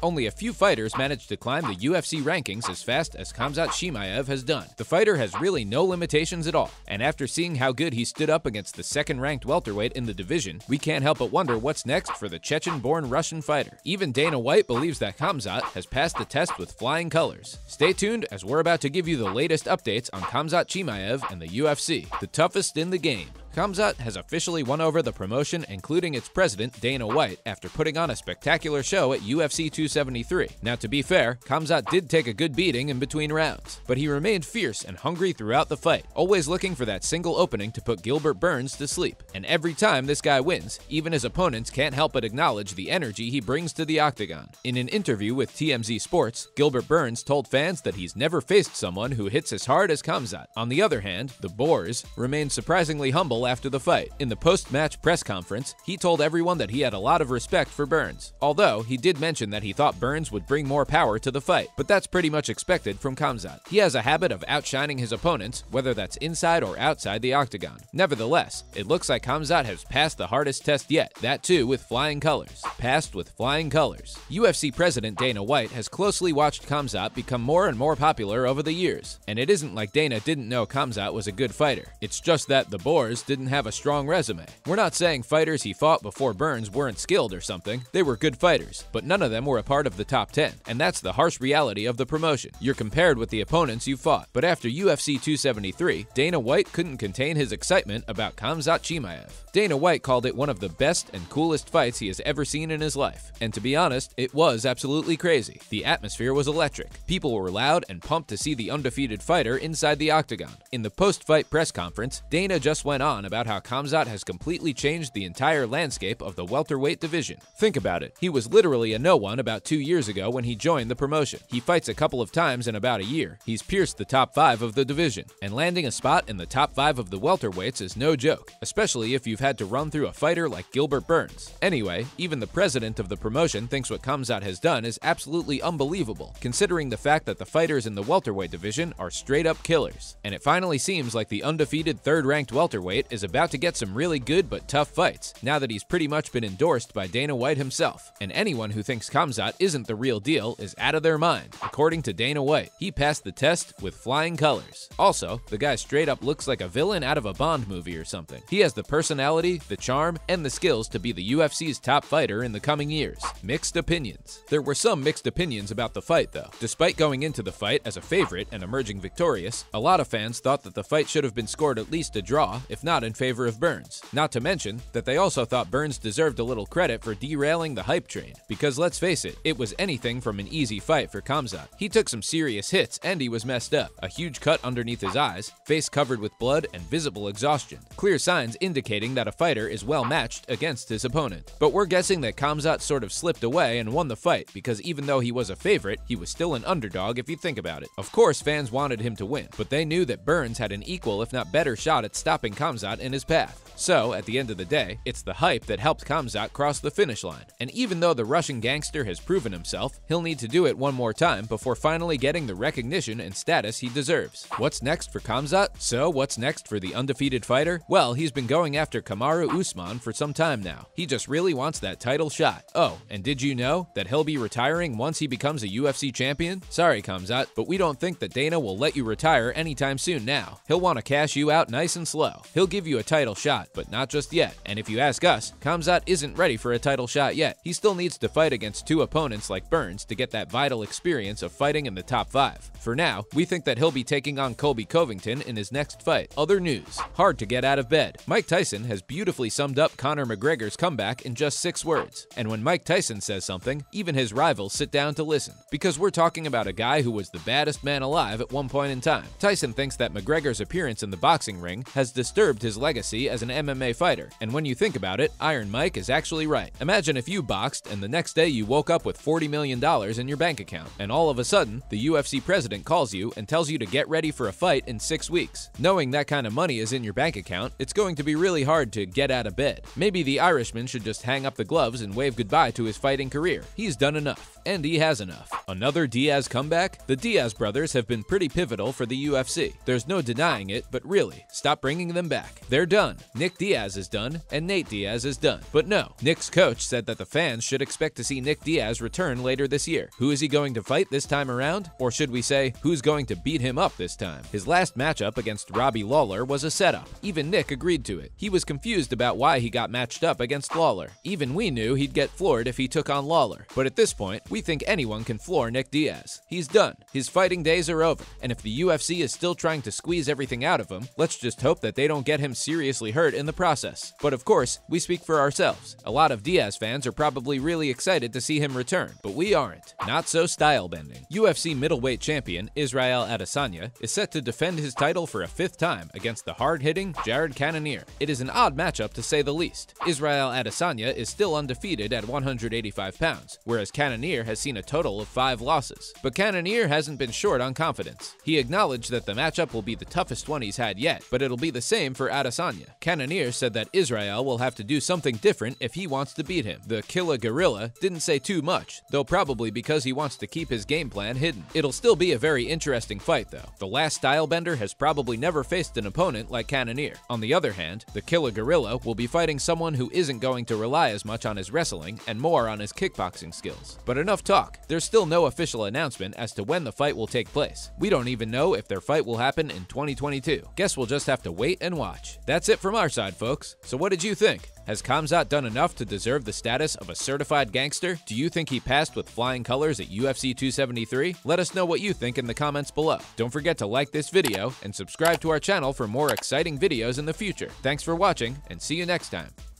Only a few fighters managed to climb the UFC rankings as fast as Khamzat Chimaev has done. The fighter has really no limitations at all, and after seeing how good he stood up against the second-ranked welterweight in the division, we can't help but wonder what's next for the Chechen-born Russian fighter. Even Dana White believes that Khamzat has passed the test with flying colors. Stay tuned as we're about to give you the latest updates on Khamzat Chimaev and the UFC, the toughest in the game. Khamzat has officially won over the promotion, including its president, Dana White, after putting on a spectacular show at UFC 273. Now, to be fair, Khamzat did take a good beating in between rounds, but he remained fierce and hungry throughout the fight, always looking for that single opening to put Gilbert Burns to sleep. And every time this guy wins, even his opponents can't help but acknowledge the energy he brings to the octagon. In an interview with TMZ Sports, Gilbert Burns told fans that he's never faced someone who hits as hard as Khamzat. On the other hand, the Boers remained surprisingly humble after the fight. In the post-match press conference, he told everyone that he had a lot of respect for Burns, although he did mention that he thought Burns would bring more power to the fight, but that's pretty much expected from Khamzat. He has a habit of outshining his opponents, whether that's inside or outside the octagon. Nevertheless, it looks like Khamzat has passed the hardest test yet, that too with flying colors. Passed with flying colors. UFC President Dana White has closely watched Khamzat become more and more popular over the years, and it isn't like Dana didn't know Khamzat was a good fighter. It's just that the Boers didn't have a strong resume. We're not saying fighters he fought before Burns weren't skilled or something. They were good fighters, but none of them were a part of the top 10, and that's the harsh reality of the promotion. You're compared with the opponents you fought. But after UFC 273, Dana White couldn't contain his excitement about Khamzat Chimaev. Dana White called it one of the best and coolest fights he has ever seen in his life. And to be honest, it was absolutely crazy. The atmosphere was electric. People were loud and pumped to see the undefeated fighter inside the octagon. In the post-fight press conference, Dana just went on about how Khamzat has completely changed the entire landscape of the welterweight division. Think about it. He was literally a no-one about 2 years ago when he joined the promotion. He fights a couple of times in about a year. He's pierced the top 5 of the division, and landing a spot in the top 5 of the welterweights is no joke, especially if you've had to run through a fighter like Gilbert Burns. Anyway, even the president of the promotion thinks what Khamzat has done is absolutely unbelievable, considering the fact that the fighters in the welterweight division are straight-up killers. And it finally seems like the undefeated third-ranked welterweight is about to get some really good but tough fights, now that he's pretty much been endorsed by Dana White himself. And anyone who thinks Khamzat isn't the real deal is out of their mind. According to Dana White, he passed the test with flying colors. Also, the guy straight up looks like a villain out of a Bond movie or something. He has the personality, the charm, and the skills to be the UFC's top fighter in the coming years. Mixed opinions. There were some mixed opinions about the fight though. Despite going into the fight as a favorite and emerging victorious, a lot of fans thought that the fight should have been scored at least a draw, if not in favor of Burns. Not to mention that they also thought Burns deserved a little credit for derailing the hype train, because let's face it was anything from an easy fight for Khamzat. He took some serious hits and he was messed up. A huge cut underneath his eyes, face covered with blood, and visible exhaustion. Clear signs indicating that a fighter is well matched against his opponent. But we're guessing that Khamzat sort of slipped away and won the fight, because even though he was a favorite, he was still an underdog if you think about it. Of course, fans wanted him to win, but they knew that Burns had an equal if not better shot at stopping Khamzat in his path. So, at the end of the day, it's the hype that helped Khamzat cross the finish line. And even though the Russian gangster has proven himself, he'll need to do it one more time before finally getting the recognition and status he deserves. What's next for Khamzat? So, what's next for the undefeated fighter? Well, he's been going after Kamaru Usman for some time now. He just really wants that title shot. Oh, and did you know that he'll be retiring once he becomes a UFC champion? Sorry, Khamzat, but we don't think that Dana will let you retire anytime soon now. He'll want to cash you out nice and slow. He'll give you a title shot, but not just yet. And if you ask us, Khamzat isn't ready for a title shot yet. He still needs to fight against 2 opponents like Burns to get that vital experience of fighting in the top 5. For now, we think that he'll be taking on Colby Covington in his next fight. Other news. Hard to get out of bed. Mike Tyson has beautifully summed up Conor McGregor's comeback in just 6 words. And when Mike Tyson says something, even his rivals sit down to listen. Because we're talking about a guy who was the baddest man alive at one point in time. Tyson thinks that McGregor's appearance in the boxing ring has disturbed his legacy as an MMA fighter. And when you think about it, Iron Mike is actually right. Imagine if you boxed and the next day you woke up with $40 million in your bank account, and all of a sudden, the UFC president calls you and tells you to get ready for a fight in 6 weeks. Knowing that kind of money is in your bank account, it's going to be really hard to get out of bed. Maybe the Irishman should just hang up the gloves and wave goodbye to his fighting career. He's done enough. And he has enough. Another Diaz comeback? The Diaz brothers have been pretty pivotal for the UFC. There's no denying it, but really, stop bringing them back. They're done. Nick Diaz is done, and Nate Diaz is done. But no, Nick's coach said that the fans should expect to see Nick Diaz return later this year. Who is he going to fight this time around? Or should we say, who's going to beat him up this time? His last matchup against Robbie Lawler was a setup. Even Nick agreed to it. He was confused about why he got matched up against Lawler. Even we knew he'd get floored if he took on Lawler. But at this point, we think anyone can floor Nick Diaz. He's done. His fighting days are over. And if the UFC is still trying to squeeze everything out of him, let's just hope that they don't get him seriously hurt in the process. But of course, we speak for ourselves. A lot of Diaz fans are probably really excited to see him return, but we aren't. Not so style-bending. UFC middleweight champion Israel Adesanya is set to defend his title for a 5th time against the hard-hitting Jared Cannonier. It is an odd matchup to say the least. Israel Adesanya is still undefeated at 185 pounds, whereas Cannonier has seen a total of 5 losses. But Cannonier hasn't been short on confidence. He acknowledged that the matchup will be the toughest one he's had yet, but it'll be the same for Adesanya. Cannonier said that Israel will have to do something different if he wants to beat him. The Killa Gorilla didn't say too much, though probably because he wants to keep his game plan hidden. It'll still be a very interesting fight though. The last stylebender has probably never faced an opponent like Cannonier. On the other hand, the Killa Gorilla will be fighting someone who isn't going to rely as much on his wrestling and more on his kickboxing skills. But enough talk. There's still no official announcement as to when the fight will take place. We don't even know if their fight will happen in 2022. Guess we'll just have to wait and watch. That's it from our side, folks. So what did you think? Has Khamzat done enough to deserve the status of a certified gangster? Do you think he passed with flying colors at UFC 273? Let us know what you think in the comments below. Don't forget to like this video and subscribe to our channel for more exciting videos in the future. Thanks for watching, and see you next time.